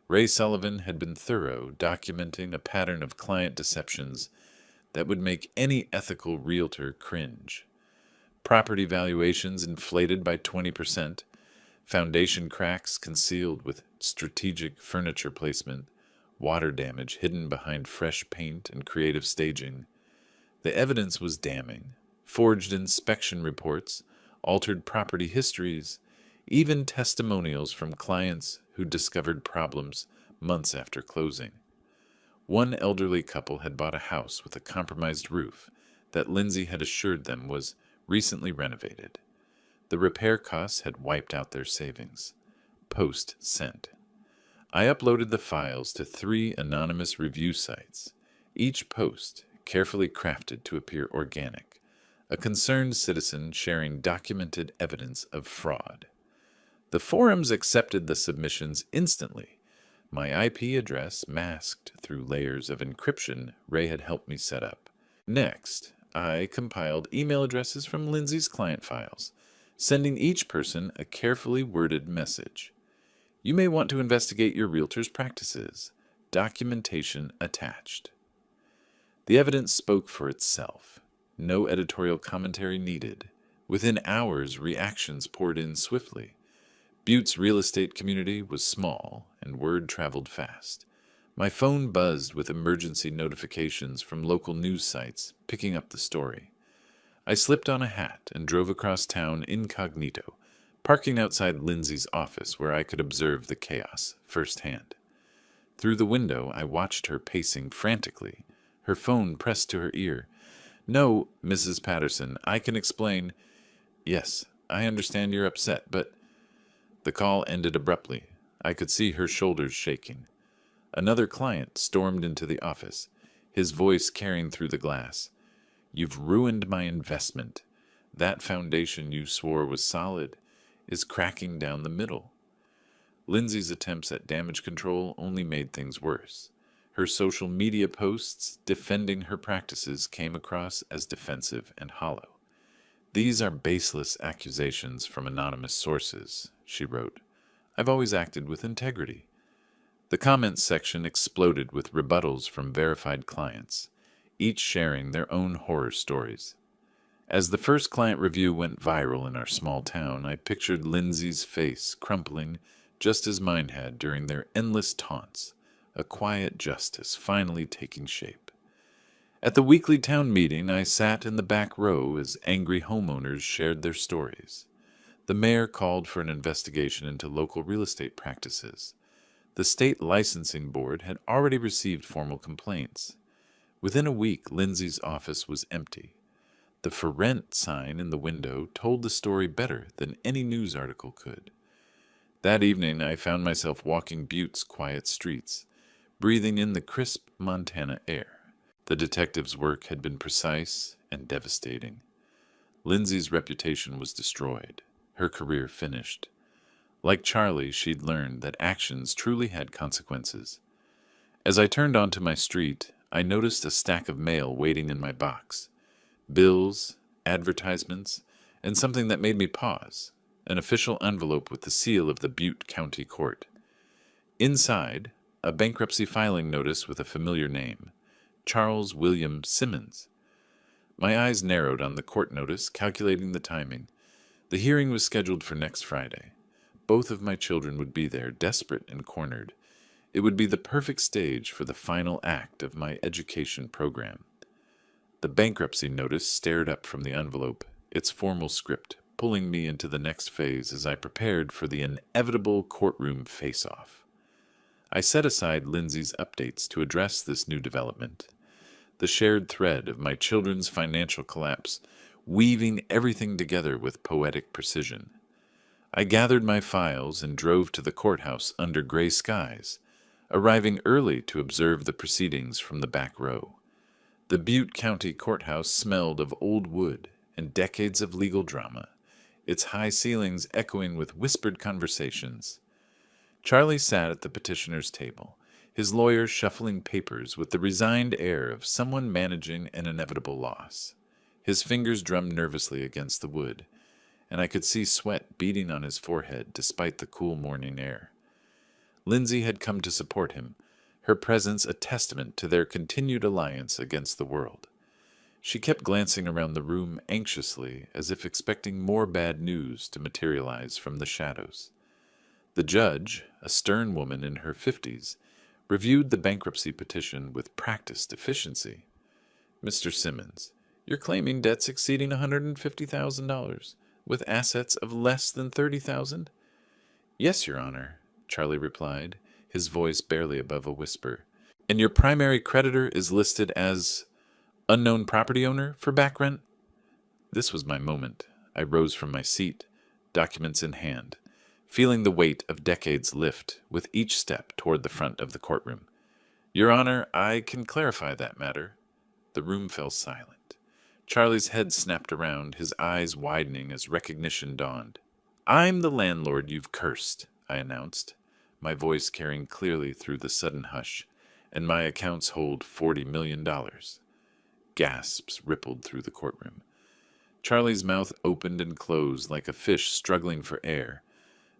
Ray Sullivan had been thorough, documenting a pattern of client deceptions that would make any ethical realtor cringe. Property valuations inflated by 20%, foundation cracks concealed with strategic furniture placement, water damage hidden behind fresh paint and creative staging. The evidence was damning. Forged inspection reports, altered property histories, even testimonials from clients who discovered problems months after closing. One elderly couple had bought a house with a compromised roof that Lindsay had assured them was recently renovated. The repair costs had wiped out their savings. Post sent. I uploaded the files to 3 anonymous review sites, each post carefully crafted to appear organic, a concerned citizen sharing documented evidence of fraud. The forums accepted the submissions instantly. My IP address masked through layers of encryption Ray had helped me set up. Next, I compiled email addresses from Lindsay's client files, sending each person a carefully worded message. You may want to investigate your realtor's practices. Documentation attached. The evidence spoke for itself. No editorial commentary needed. Within hours, reactions poured in swiftly. Butte's real estate community was small, and word traveled fast. My phone buzzed with emergency notifications from local news sites picking up the story. I slipped on a hat and drove across town incognito, parking outside Lindsay's office where I could observe the chaos firsthand. Through the window, I watched her pacing frantically, her phone pressed to her ear. "No, Mrs. Patterson, I can explain." "Yes, I understand you're upset, but—" The call ended abruptly. I could see her shoulders shaking. Another client stormed into the office, his voice carrying through the glass. "You've ruined my investment. That foundation you swore was solid is cracking down the middle." Lindsay's attempts at damage control only made things worse. Her social media posts defending her practices came across as defensive and hollow. "These are baseless accusations from anonymous sources," she wrote. "I've always acted with integrity." The comments section exploded with rebuttals from verified clients, each sharing their own horror stories. As the first client review went viral in our small town, I pictured Lindsay's face crumpling just as mine had during their endless taunts, a quiet justice finally taking shape. At the weekly town meeting, I sat in the back row as angry homeowners shared their stories. The mayor called for an investigation into local real estate practices. The state licensing board had already received formal complaints. Within a week, Lindsay's office was empty. The "For Rent" sign in the window told the story better than any news article could. That evening, I found myself walking Butte's quiet streets, breathing in the crisp Montana air. The detective's work had been precise and devastating. Lindsay's reputation was destroyed, her career finished. Like Charlie, she'd learned that actions truly had consequences. As I turned onto my street, I noticed a stack of mail waiting in my box. Bills, advertisements, and something that made me pause, an official envelope with the seal of the Butte County Court. Inside, a bankruptcy filing notice with a familiar name, Charles William Simmons. My eyes narrowed on the court notice, calculating the timing. The hearing was scheduled for next Friday. Both of my children would be there, desperate and cornered. It would be the perfect stage for the final act of my education program. The bankruptcy notice stared up from the envelope, its formal script pulling me into the next phase as I prepared for the inevitable courtroom face-off. I set aside Lindsay's updates to address this new development. The shared thread of my children's financial collapse, weaving everything together with poetic precision. I gathered my files and drove to the courthouse under gray skies, arriving early to observe the proceedings from the back row. The Butte County Courthouse smelled of old wood and decades of legal drama, its high ceilings echoing with whispered conversations. Charlie sat at the petitioner's table, his lawyer shuffling papers with the resigned air of someone managing an inevitable loss. His fingers drummed nervously against the wood, and I could see sweat beading on his forehead despite the cool morning air. Lindsay had come to support him, her presence a testament to their continued alliance against the world. She kept glancing around the room anxiously, as if expecting more bad news to materialize from the shadows. The judge, a stern woman in her 50s, reviewed the bankruptcy petition with practiced efficiency. "Mr. Simmons, you're claiming debts exceeding $150,000, with assets of less than $30,000? "Yes, Your Honor," Charlie replied, his voice barely above a whisper. "And your primary creditor is listed as unknown property owner for back rent?" This was my moment. I rose from my seat, documents in hand, feeling the weight of decades lift with each step toward the front of the courtroom. "Your Honor, I can clarify that matter." The room fell silent. Charlie's head snapped around, his eyes widening as recognition dawned. "I'm the landlord you've cursed," I announced, my voice carrying clearly through the sudden hush, "and my accounts hold $40 million. Gasps rippled through the courtroom. Charlie's mouth opened and closed like a fish struggling for air.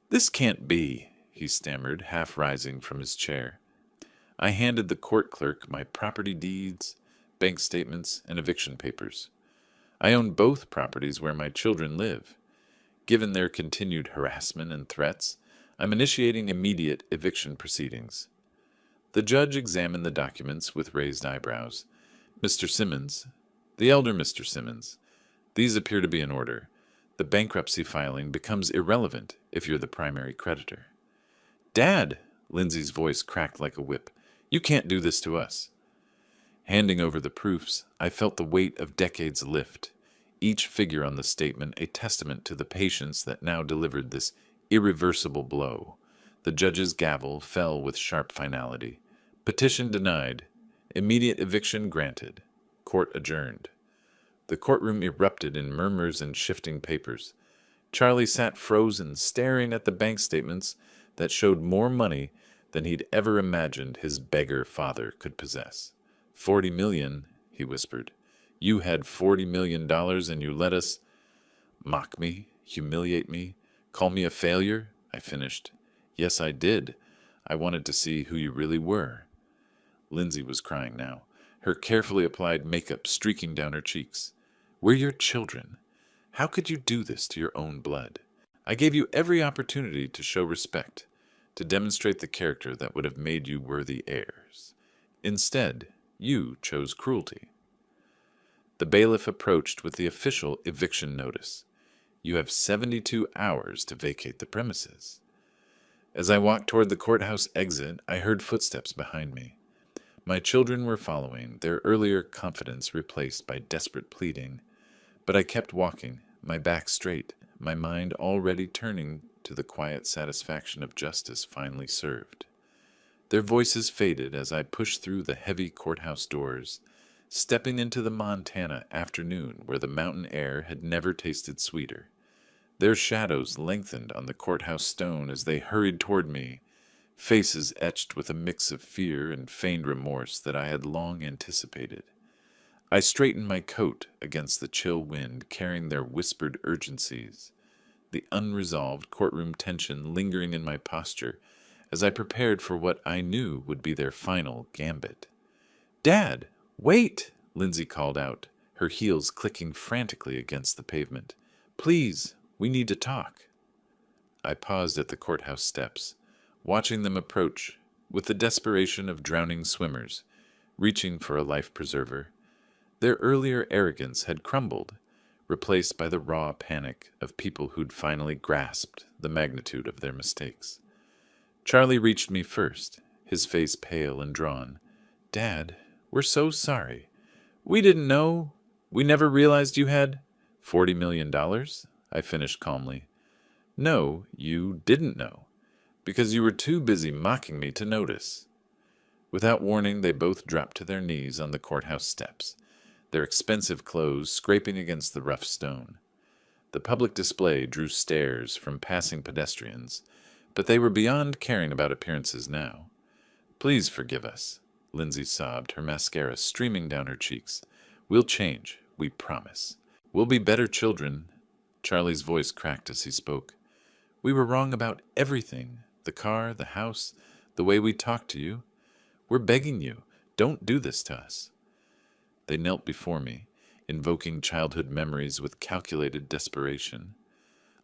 "This can't be," he stammered, half rising from his chair. I handed the court clerk my property deeds, bank statements, and eviction papers. I own both properties where my children live. Given their continued harassment and threats, I'm initiating immediate eviction proceedings. The judge examined the documents with raised eyebrows. "Mr. Simmons, the elder Mr. Simmons, these appear to be in order. The bankruptcy filing becomes irrelevant if you're the primary creditor." "Dad!" Lindsay's voice cracked like a whip. "You can't do this to us." Handing over the proofs, I felt the weight of decades lift, each figure on the statement a testament to the patience that now delivered this irreversible blow. The judge's gavel fell with sharp finality. Petition denied. Immediate eviction granted. Court adjourned. The courtroom erupted in murmurs and shifting papers. Charlie sat frozen, staring at the bank statements that showed more money than he'd ever imagined his beggar father could possess. $40 million, he whispered. "You had $40 million and you let us mock me, humiliate me, call me a failure?" I finished. "Yes, I did. I wanted to see who you really were." Lindsay was crying now, her carefully applied makeup streaking down her cheeks. "We're your children. How could you do this to your own blood? I gave you every opportunity to show respect, to demonstrate the character that would have made you worthy heirs. Instead, you chose cruelty." The bailiff approached with the official eviction notice. "You have 72 hours to vacate the premises." As I walked toward the courthouse exit, I heard footsteps behind me. My children were following, their earlier confidence replaced by desperate pleading. But I kept walking, my back straight, my mind already turning to the quiet satisfaction of justice finally served. Their voices faded as I pushed through the heavy courthouse doors, stepping into the Montana afternoon where the mountain air had never tasted sweeter. Their shadows lengthened on the courthouse stone as they hurried toward me, faces etched with a mix of fear and feigned remorse that I had long anticipated. I straightened my coat against the chill wind, carrying their whispered urgencies, the unresolved courtroom tension lingering in my posture as I prepared for what I knew would be their final gambit. "Dad, wait!" Lindsay called out, her heels clicking frantically against the pavement. "Please, we need to talk." I paused at the courthouse steps, watching them approach with the desperation of drowning swimmers, reaching for a life preserver. Their earlier arrogance had crumbled, replaced by the raw panic of people who'd finally grasped the magnitude of their mistakes. Charlie reached me first, his face pale and drawn. "Dad, we're so sorry. We didn't know. We never realized you had $40 million, I finished calmly. "No, you didn't know, because you were too busy mocking me to notice." Without warning, they both dropped to their knees on the courthouse steps, their expensive clothes scraping against the rough stone. The public display drew stares from passing pedestrians, but they were beyond caring about appearances now. Please forgive us, Lindsay sobbed, her mascara streaming down her cheeks. We'll change, we promise. We'll be better children. Charlie's voice cracked as he spoke. We were wrong about everything. The car, the house, the way we talked to you. We're begging you, don't do this to us. They knelt before me, invoking childhood memories with calculated desperation.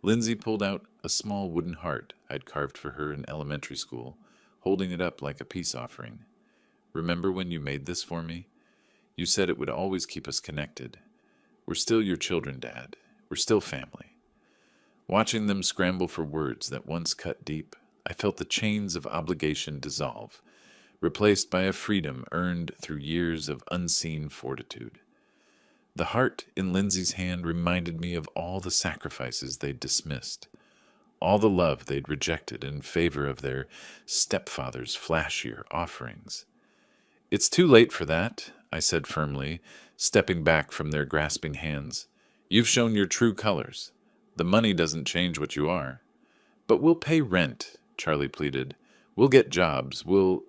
Lindsay pulled out a small wooden heart I'd carved for her in elementary school, holding it up like a peace offering. Remember when you made this for me? You said it would always keep us connected. We're still your children, Dad. We're still family. Watching them scramble for words that once cut deep, I felt the chains of obligation dissolve, replaced by a freedom earned through years of unseen fortitude. The heart in Lindsay's hand reminded me of all the sacrifices they'd dismissed, all the love they'd rejected in favor of their stepfather's flashier offerings. It's too late for that, I said firmly, stepping back from their grasping hands. You've shown your true colors. The money doesn't change what you are. But we'll pay rent, Charlie pleaded. We'll get jobs. We'll...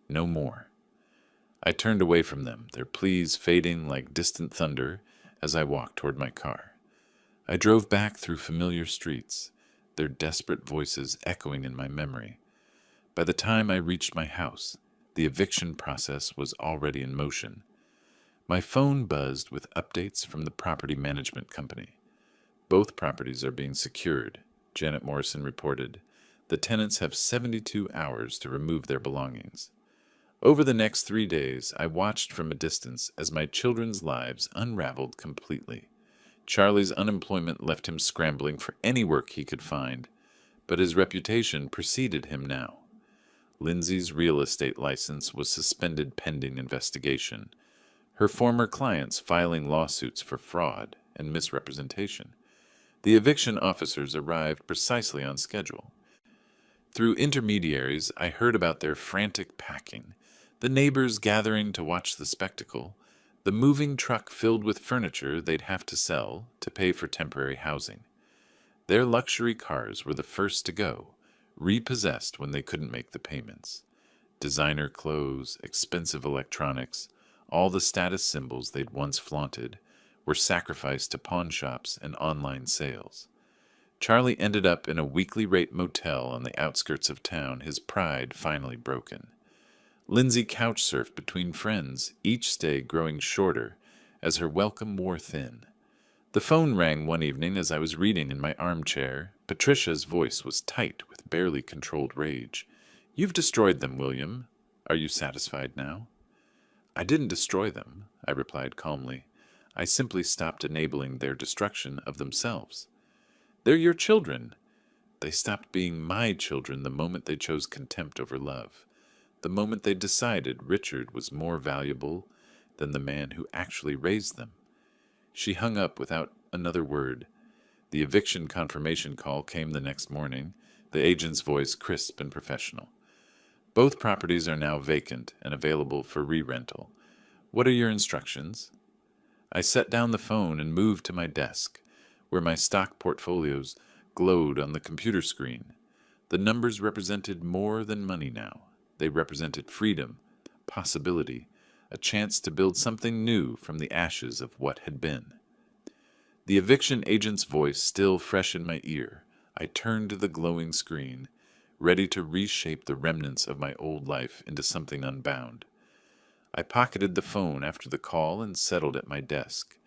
No more. I turned away from them, their pleas fading like distant thunder as I walked toward my car. I drove back through familiar streets, their desperate voices echoing in my memory. By the time I reached my house, the eviction process was already in motion. My phone buzzed with updates from the property management company. Both properties are being secured, Janet Morrison reported. The tenants have 72 hours to remove their belongings. Over the next 3 days, I watched from a distance as my children's lives unraveled completely. Charlie's unemployment left him scrambling for any work he could find, but his reputation preceded him now. Lindsay's real estate license was suspended pending investigation, her former clients filing lawsuits for fraud and misrepresentation. The eviction officers arrived precisely on schedule. Through intermediaries, I heard about their frantic packing, the neighbors gathering to watch the spectacle, the moving truck filled with furniture they'd have to sell to pay for temporary housing. Their luxury cars were the first to go, repossessed when they couldn't make the payments. Designer clothes, expensive electronics, all the status symbols they'd once flaunted, were sacrificed to pawn shops and online sales. Charlie ended up in a weekly rate motel on the outskirts of town, his pride finally broken. Lindsay couch-surfed between friends, each stay growing shorter as her welcome wore thin. The phone rang one evening as I was reading in my armchair. Patricia's voice was tight with barely controlled rage. "You've destroyed them, William. Are you satisfied now?" "I didn't destroy them," I replied calmly. "I simply stopped enabling their destruction of themselves." "They're your children." "They stopped being my children the moment they chose contempt over love, the moment they decided Richard was more valuable than the man who actually raised them." She hung up without another word. The eviction confirmation call came the next morning, the agent's voice crisp and professional. "Both properties are now vacant and available for re-rental. What are your instructions?" I set down the phone and moved to my desk, where my stock portfolios glowed on the computer screen. The numbers represented more than money now. They represented freedom, possibility, a chance to build something new from the ashes of what had been. The eviction agent's voice still fresh in my ear, I turned to the glowing screen, ready to reshape the remnants of my old life into something unbound. I pocketed the phone after the call and settled at my desk,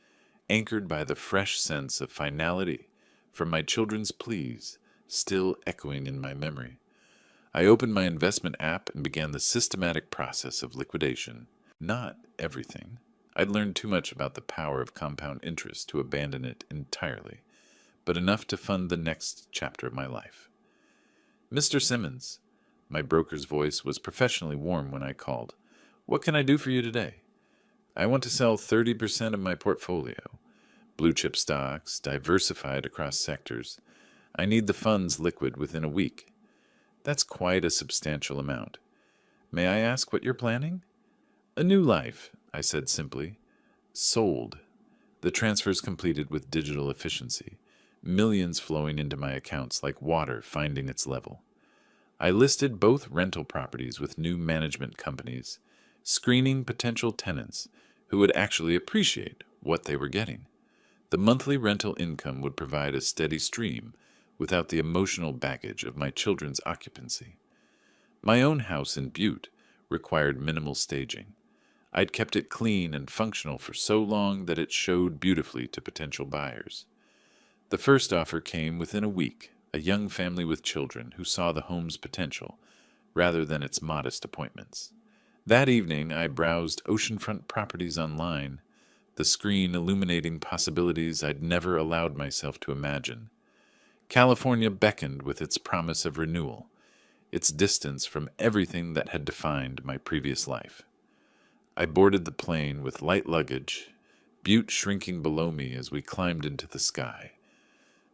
anchored by the fresh sense of finality from my children's pleas still echoing in my memory. I opened my investment app and began the systematic process of liquidation. Not everything. I'd learned too much about the power of compound interest to abandon it entirely, but enough to fund the next chapter of my life. "Mr. Simmons," my broker's voice was professionally warm when I called. "What can I do for you today?" "I want to sell 30% of my portfolio. Blue chip stocks, diversified across sectors. I need the funds liquid within a week." "That's quite a substantial amount. May I ask what you're planning?" "A new life," I said simply. "Sold." The transfers completed with digital efficiency, millions flowing into my accounts like water finding its level. I listed both rental properties with new management companies, screening potential tenants who would actually appreciate what they were getting. The monthly rental income would provide a steady stream without the emotional baggage of my children's occupancy. My own house in Butte required minimal staging. I'd kept it clean and functional for so long that it showed beautifully to potential buyers. The first offer came within a week, a young family with children who saw the home's potential rather than its modest appointments. That evening, I browsed oceanfront properties online, the screen illuminating possibilities I'd never allowed myself to imagine. California beckoned with its promise of renewal, its distance from everything that had defined my previous life. I boarded the plane with light luggage, Butte shrinking below me as we climbed into the sky.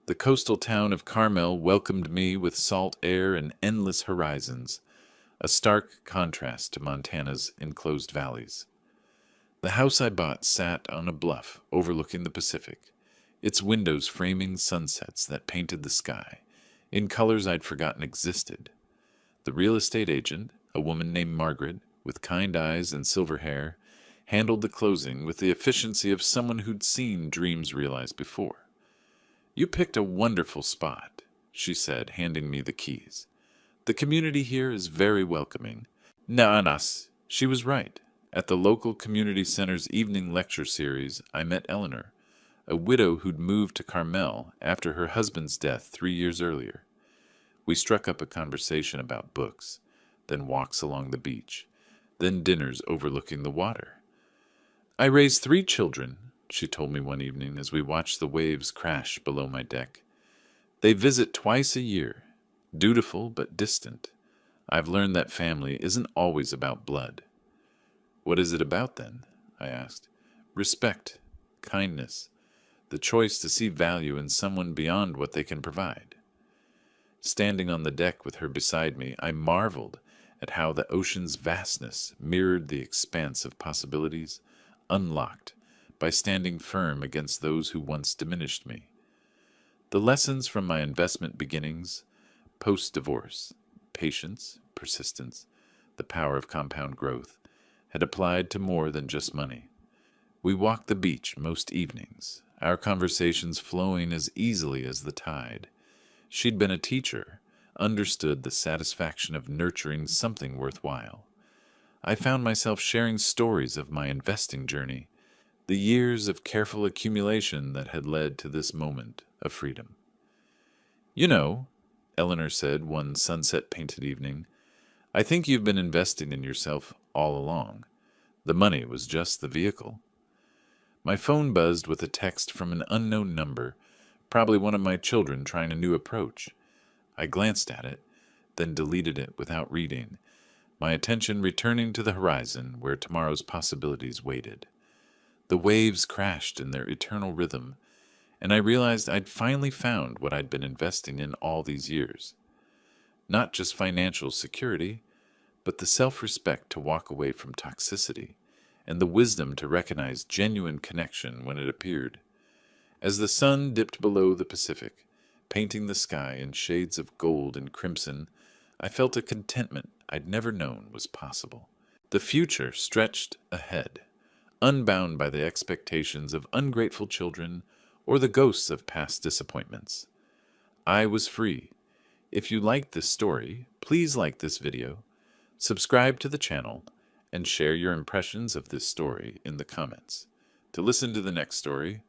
The coastal town of Carmel welcomed me with salt air and endless horizons, a stark contrast to Montana's enclosed valleys. The house I bought sat on a bluff overlooking the Pacific, its windows framing sunsets that painted the sky in colors I'd forgotten existed. The real estate agent, a woman named Margaret, with kind eyes and silver hair, handled the closing with the efficiency of someone who'd seen dreams realized before. "You picked a wonderful spot," she said, handing me the keys. "The community here is very welcoming." Naanas, she was right. At the local community center's evening lecture series, I met Eleanor, a widow who'd moved to Carmel after her husband's death 3 years earlier. We struck up a conversation about books, then walks along the beach, then dinners overlooking the water. "I raised 3 children," she told me one evening as we watched the waves crash below my deck. "They visit twice a year, dutiful but distant. I've learned that family isn't always about blood." "What is it about then?" I asked. "Respect, kindness, the choice to see value in someone beyond what they can provide." Standing on the deck with her beside me, I marveled at how the ocean's vastness mirrored the expanse of possibilities unlocked by standing firm against those who once diminished me. The lessons from my investment beginnings, post-divorce, patience, persistence, the power of compound growth, had applied to more than just money. We walked the beach most evenings, our conversations flowing as easily as the tide. She'd been a teacher, understood the satisfaction of nurturing something worthwhile. I found myself sharing stories of my investing journey, the years of careful accumulation that had led to this moment of freedom. "You know," Eleanor said one sunset-painted evening, "I think you've been investing in yourself all along. The money was just the vehicle." My phone buzzed with a text from an unknown number, probably one of my children trying a new approach. I glanced at it, then deleted it without reading, my attention returning to the horizon where tomorrow's possibilities waited. The waves crashed in their eternal rhythm, and I realized I'd finally found what I'd been investing in all these years. Not just financial security, but the self-respect to walk away from toxicity, and the wisdom to recognize genuine connection when it appeared. As the sun dipped below the Pacific, painting the sky in shades of gold and crimson, I felt a contentment I'd never known was possible. The future stretched ahead, unbound by the expectations of ungrateful children or the ghosts of past disappointments. I was free. If you liked this story, please like this video, subscribe to the channel, and share your impressions of this story in the comments. To listen to the next story,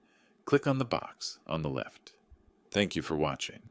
click on the box on the left. Thank you for watching.